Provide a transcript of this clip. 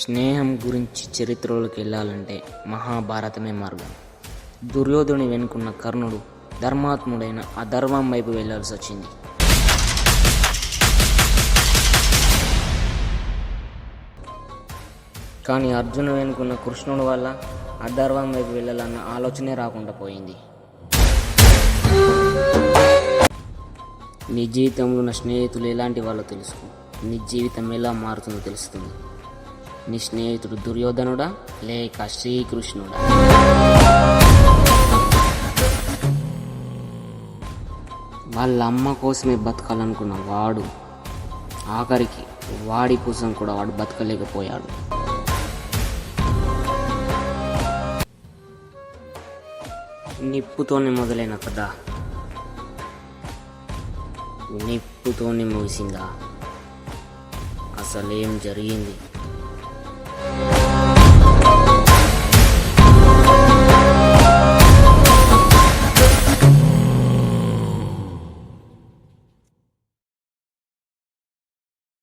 స్నేహం గురించి చరిత్రలోకి వెళ్ళాలంటే మహాభారతమే మార్గం. దుర్యోధుని వెనుకున్న కర్ణుడు ధర్మాత్ముడైన అధర్మం వైపు వెళ్లాల్సి వచ్చింది. కానీ అర్జును వెనుకున్న కృష్ణుడు వల్ల అధర్మం వైపు వెళ్ళాలన్న ఆలోచనే రాకుండా పోయింది. నీ జీవితంలో ఉన్న స్నేహితులు ఎలాంటి వాళ్ళో తెలుసుకో. నీ జీవితం ఎలా మారుతుందో తెలుస్తుంది. నీ స్నేహితుడు దుర్యోధనుడా లేక శ్రీకృష్ణుడా? వాళ్ళ అమ్మ కోసమే బతకాలనుకున్న వాడు ఆఖరికి వాడి కోసం కూడా వాడు బతకలేకపోయాడు. నిప్పుతోనే మొదలైన కథ నిప్పుతోనే ముగిసిందా? అసలేం జరిగింది?